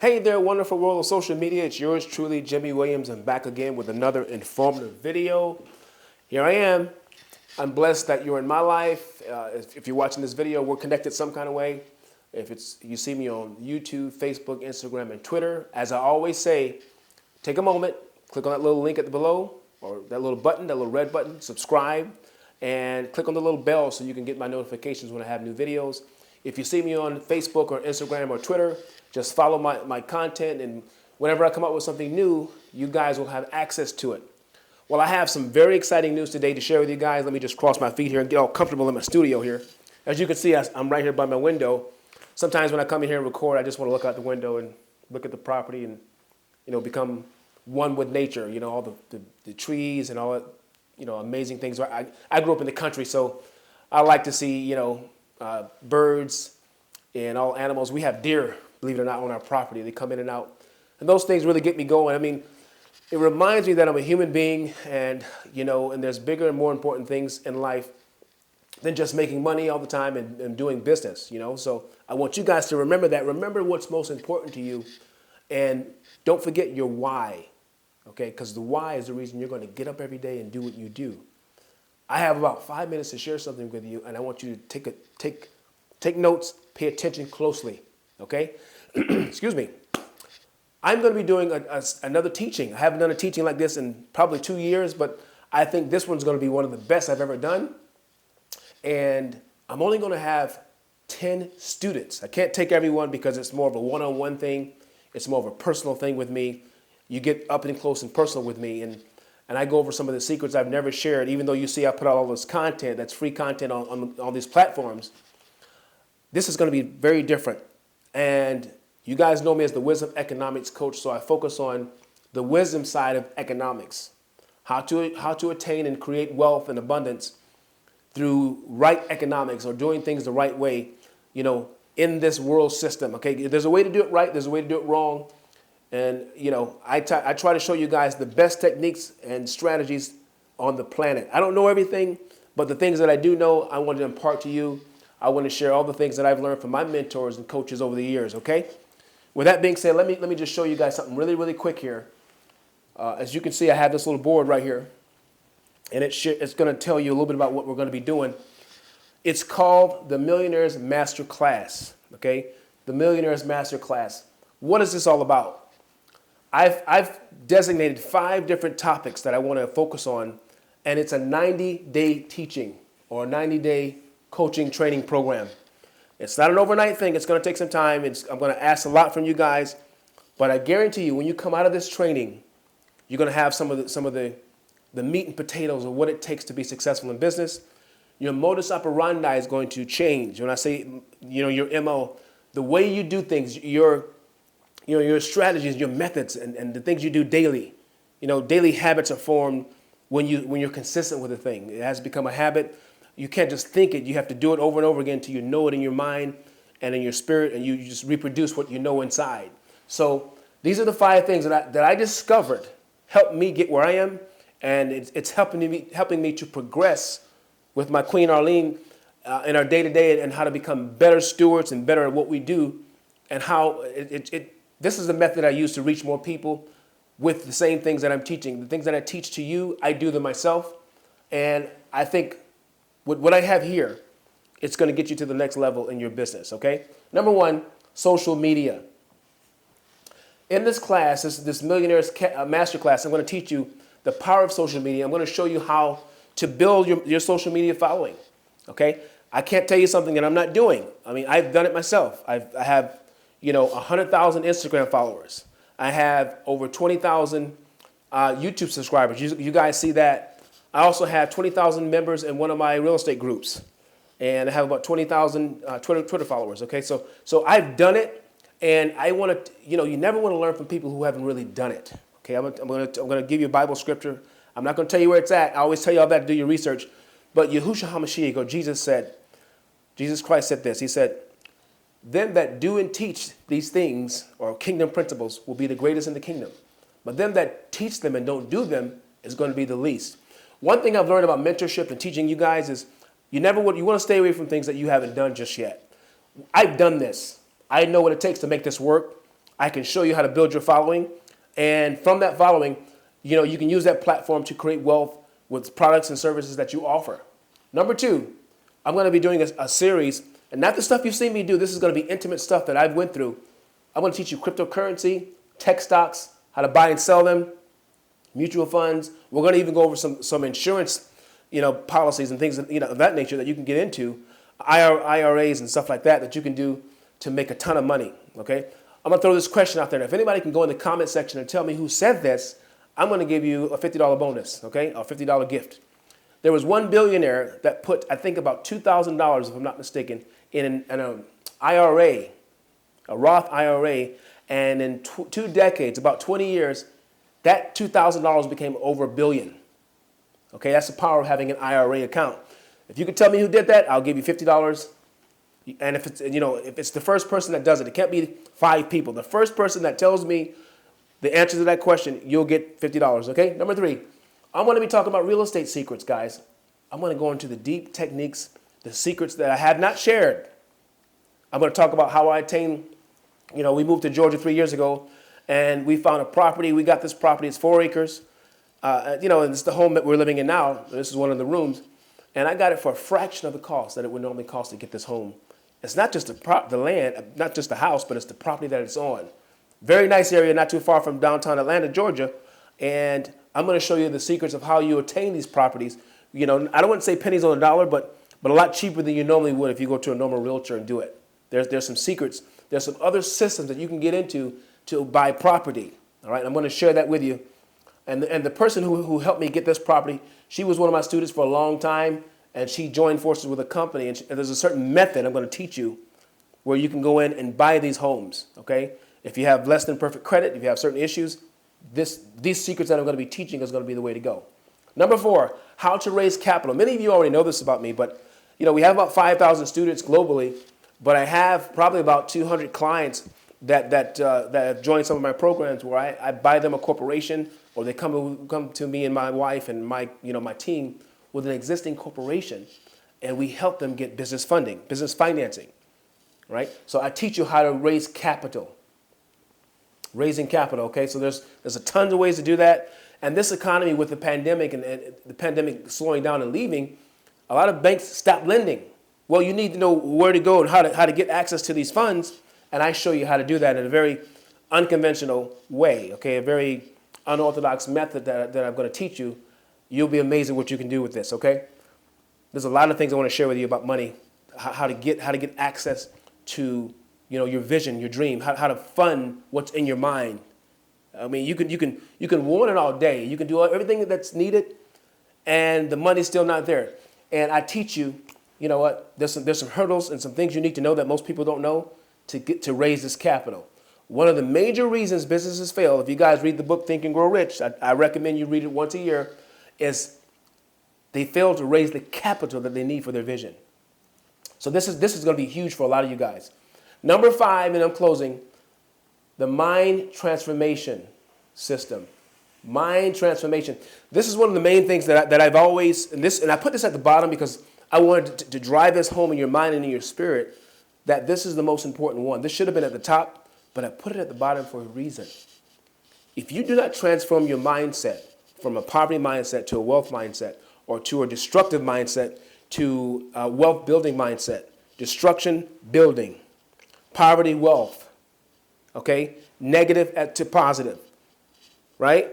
Hey there, wonderful world of social media. It's yours truly, Jimmy Williams. I'm back again with another informative video. Here I am. I'm blessed that you're in my life. If you're watching this video, we're connected some kind of way. If you see me on YouTube, Facebook, Instagram, and Twitter, as I always say, take a moment, click on that little link at the below, or that little button, that little red button, subscribe, and click on the little bell so you can get my notifications when I have new videos. If you see me on Facebook or Instagram or Twitter, just follow my content, and whenever I come up with something new, you guys will have access to it. Well, I have some very exciting news today to share with you guys. Let me just cross my feet here and get all comfortable in my studio here. As you can see, I'm right here by my window. Sometimes when I come in here and record, I just want to look out the window and look at the property and, become one with nature. All the trees and all that, amazing things. I grew up in the country, so I like to see, birds and all animals. We have deer, believe it or not, on our property. They come in and out. And those things really get me going. I mean, it reminds me that I'm a human being and, and there's bigger and more important things in life than just making money all the time and doing business, So I want you guys to remember that. Remember what's most important to you. And don't forget your why, okay? Because the why is the reason you're going to get up every day and do what you do. I have about 5 minutes to share something with you, and I want you to take notes, pay attention closely, okay? Excuse me. I'm going to be doing another teaching. I haven't done a teaching like this in probably 2 years, but I think this one's going to be one of the best I've ever done. And I'm only going to have 10 students. I can't take everyone because it's more of a one-on-one thing. It's more of a personal thing with me. You get up and close and personal with me, and I go over some of the secrets I've never shared, even though you see I put out all this content, that's free content on all these platforms. This is going to be very different. And you guys know me as the Wisdom Economics Coach, so I focus on the wisdom side of economics, how to attain and create wealth and abundance through right economics or doing things the right way, in this world system. Okay, there's a way to do it right, there's a way to do it wrong. And, I try to show you guys the best techniques and strategies on the planet. I don't know everything, but the things that I do know, I want to impart to you. I want to share all the things that I've learned from my mentors and coaches over the years, okay? With that being said, let me just show you guys something really, really quick here. As you can see, I have this little board right here, and it's going to tell you a little bit about what we're going to be doing. It's called the Millionaire's Master Class, okay? The Millionaire's Master Class. What is this all about? I've designated 5 different topics that I want to focus on, and it's a 90-day teaching or a 90-day coaching training program. It's not an overnight thing. It's going to take some time. I'm going to ask a lot from you guys, but I guarantee you when you come out of this training, you're going to have some of the meat and potatoes of what it takes to be successful in business. Your modus operandi is going to change. When I say, your MO, the way you do things, your strategies, your methods, and the things you do daily. Daily habits are formed when you're consistent with a thing. It has become a habit. You can't just think it. You have to do it over and over again until you know it in your mind and in your spirit, and you just reproduce what you know inside. So these are the 5 things that I discovered helped me get where I am, and it's helping me to progress with my Queen Arlene in our day-to-day and how to become better stewards and better at what we do, and how this is the method I use to reach more people with the same things that I'm teaching. The things that I teach to you, I do them myself. And I think with what I have here, it's going to get you to the next level in your business, okay? Number 1, social media. In this class, this Millionaire's Master Class, I'm going to teach you the power of social media. I'm going to show you how to build your social media following, okay? I can't tell you something that I'm not doing. I mean, I've done it myself. I have 100,000 Instagram followers. I have over 20,000 YouTube subscribers. You guys see that. I also have 20,000 members in one of my real estate groups. And I have about 20,000 Twitter followers, okay? So I've done it, and I want to, you never want to learn from people who haven't really done it, okay? I'm going to give you a Bible scripture. I'm not going to tell you where it's at. I always tell you all that to do your research. But Yahushua HaMashiach, or Jesus Christ said this. He said, "Them that do and teach these things, or kingdom principles, will be the greatest in the kingdom. But them that teach them and don't do them is going to be the least." One thing I've learned about mentorship and teaching you guys is you want to stay away from things that you haven't done just yet. I've done this. I know what it takes to make this work. I can show you how to build your following. And from that following, you can use that platform to create wealth with products and services that you offer. Number two, I'm going to be doing a series, and not the stuff you've seen me do. This is going to be intimate stuff that I've went through. I'm going to teach you cryptocurrency, tech stocks, how to buy and sell them, mutual funds. We're going to even go over some insurance, policies and things, of that nature that you can get into, IRAs and stuff like that you can do to make a ton of money, okay? I'm going to throw this question out there. And if anybody can go in the comment section and tell me who said this, I'm going to give you a $50 bonus, okay? A $50 gift. There was one billionaire that put, I think, about $2,000, if I'm not mistaken, in an IRA, a Roth IRA, and in 2 decades, about 20 years, that $2,000 became over $1 billion. Okay, that's the power of having an IRA account. If you can tell me who did that, I'll give you $50. And if it's the first person that does it, it can't be 5 people. The first person that tells me the answer to that question, you'll get $50, okay? Number 3, I'm going to be talking about real estate secrets, guys. I'm going to go into the deep techniques, the secrets that I have not shared. I'm going to talk about how I attained, we moved to Georgia 3 years ago, and we found a property. We got this property. It's 4 acres. And it's the home that we're living in now. This is one of the rooms. And I got it for a fraction of the cost that it would normally cost to get this home. It's not just the land, not just the house, but it's the property that it's on. Very nice area, not too far from downtown Atlanta, Georgia. And I'm going to show you the secrets of how you attain these properties. I don't want to say pennies on a dollar, but a lot cheaper than you normally would if you go to a normal realtor and do it. There's some secrets. There's some other systems that you can get into to buy property. All right, I'm going to share that with you. And the person who helped me get this property, she was one of my students for a long time, and she joined forces with a company. And there's a certain method I'm going to teach you where you can go in and buy these homes, okay? If you have less than perfect credit, if you have certain issues, these secrets that I'm going to be teaching is going to be the way to go. Number 4, how to raise capital. Many of you already know this about me, but we have about 5,000 students globally, but I have probably about 200 clients that have joined some of my programs where I buy them a corporation, or they come to me and my wife and my team with an existing corporation, and we help them get business funding, business financing, right? So I teach you how to raise capital. Raising capital, okay? So there's a tons of ways to do that. And this economy with the pandemic and the pandemic slowing down and leaving, a lot of banks stopped lending. Well, you need to know where to go and how to get access to these funds, and I show you how to do that in a very unconventional way, okay? A very unorthodox method that I'm going to teach you. You'll be amazed at what you can do with this, okay? There's a lot of things I want to share with you about money, how to get access to your vision, your dream, how to fund what's in your mind. I mean, you can want it all day. You can do everything that's needed, and the money's still not there. And I teach you, there's some hurdles and some things you need to know that most people don't know to raise this capital. One of the major reasons businesses fail, if you guys read the book Think and Grow Rich, I recommend you read it once a year, is they fail to raise the capital that they need for their vision. So this is going to be huge for a lot of you guys. Number 5, and I'm closing, the mind transformation system. Mind transformation. This is one of the main things that I've always, and I put this at the bottom because I wanted to drive this home in your mind and in your spirit, that this is the most important one. This should have been at the top, but I put it at the bottom for a reason. If you do not transform your mindset from a poverty mindset to a wealth mindset, or to a destructive mindset to a wealth building mindset, destruction, building, poverty, wealth, okay? Negative to positive, right?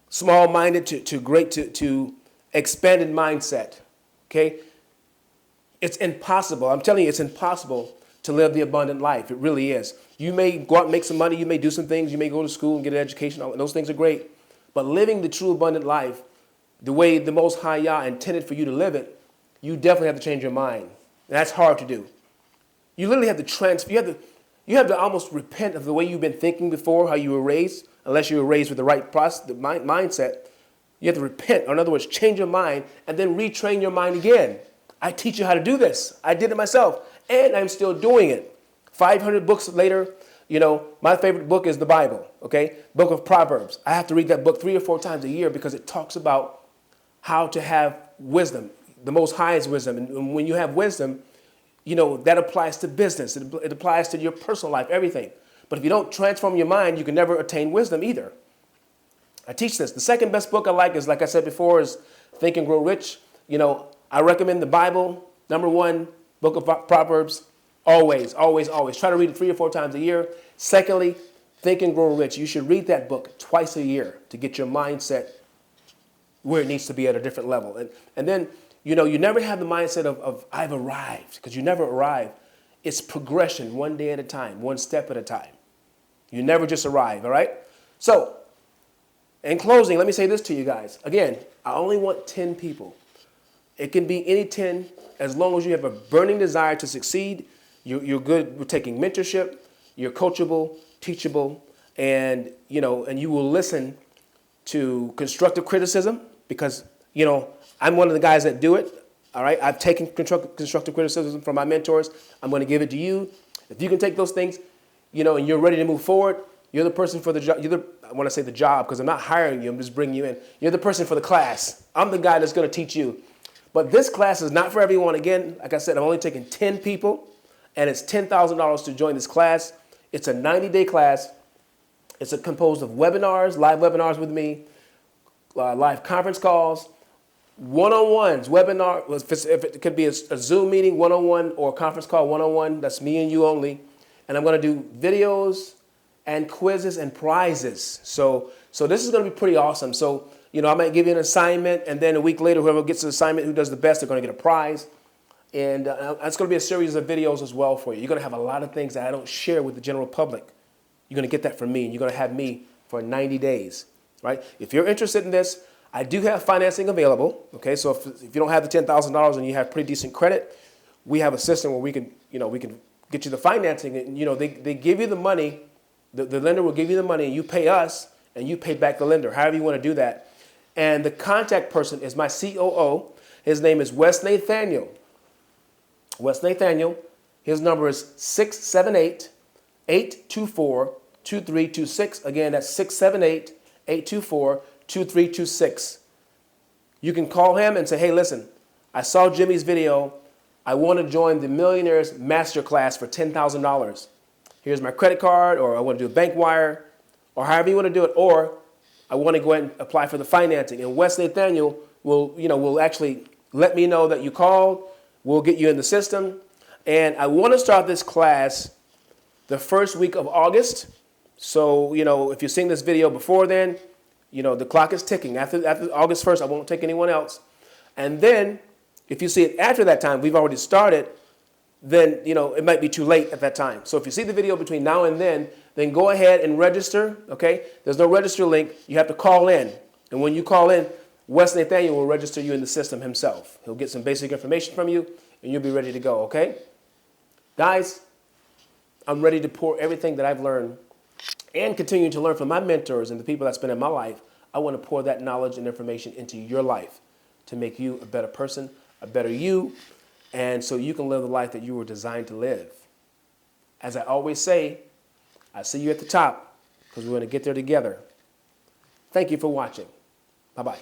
Small-minded to great to expanded mindset, okay? It's impossible. I'm telling you, it's impossible to live the abundant life. It really is. You may go out and make some money. You may do some things. You may go to school and get an education. And those things are great. But living the true abundant life, the way the Most High Yah intended for you to live it, you definitely have to change your mind. And that's hard to do. You literally have to transfer. You have to almost repent of the way you've been thinking before, how you were raised, unless you were raised with the right mindset. You have to repent, or in other words, change your mind, and then retrain your mind again. I teach you how to do this. I did it myself, and I'm still doing it. 500 books later, my favorite book is the Bible, okay? Book of Proverbs. I have to read that book 3 or 4 times a year because it talks about how to have wisdom, the Most High's wisdom. And when you have wisdom, that applies to business. It applies to your personal life, everything. But if you don't transform your mind, you can never attain wisdom either. I teach this. The second best book I like I said before, is Think and Grow Rich. I recommend the Bible, number one, book of Proverbs, always, always, always. Try to read it 3 or 4 times a year. Secondly, Think and Grow Rich. You should read that book twice a year to get your mindset where it needs to be at a different level. And then, you never have the mindset of I've arrived, because you never arrive. It's progression, one day at a time, one step at a time. You never just arrive, all right? So, in closing, let me say this to you guys. Again, I only want 10 people. It can be any 10 as long as you have a burning desire to succeed. You're good with taking mentorship. You're coachable, teachable, and you will listen to constructive criticism because, I'm one of the guys that do it. All right, I've taken constructive criticism from my mentors. I'm going to give it to you. If you can take those things, and you're ready to move forward, you're the person for the job. I want to say the job because I'm not hiring you. I'm just bringing you in. You're the person for the class. I'm the guy that's going to teach you. But this class is not for everyone. Again, like I said, I'm only taking 10 people, and it's $10,000 to join this class. It's a 90-day class. It's composed of webinars, live webinars with me, live conference calls, one-on-ones, webinar. If it could be a Zoom meeting, one-on-one, or a conference call, one-on-one. That's me and you only. And I'm going to do videos and quizzes and prizes. So this is going to be pretty awesome. So, I might give you an assignment, and then a week later, whoever gets the assignment, who does the best, they're going to get a prize. And it's going to be a series of videos as well for you. You're going to have a lot of things that I don't share with the general public. You're going to get that from me, and you're going to have me for 90 days, right? If you're interested in this, I do have financing available, okay? So if you don't have the $10,000 and you have pretty decent credit, we have a system where we can get you the financing. And, they give you the money. The lender will give you the money, and you pay us, and you pay back the lender, however you want to do that. And the contact person is my COO. His name is Wes Nathaniel. Wes Nathaniel. His number is 678-824-2326. Again, that's 678-824-2326. You can call him and say, hey, listen, I saw Jimmy's video. I want to join the Millionaire's Masterclass for $10,000. Here's my credit card, or I want to do a bank wire, or however you want to do it, or I want to go ahead and apply for the financing. And Wes Nathaniel will actually let me know that you called. We'll get you in the system. And I want to start this class the first week of August. So, if you're seeing this video before then, the clock is ticking. After August 1st, I won't take anyone else. And then if you see it after that time, we've already started, then, it might be too late at that time. So if you see the video between now and then go ahead and register, okay? There's no register link. You have to call in. And when you call in, Wes Nathaniel will register you in the system himself. He'll get some basic information from you, and you'll be ready to go, okay? Guys, I'm ready to pour everything that I've learned and continue to learn from my mentors and the people that's been in my life. I want to pour that knowledge and information into your life to make you a better person, a better you, and so you can live the life that you were designed to live. As I always say, I see you at the top because we're going to get there together. Thank you for watching. Bye-bye.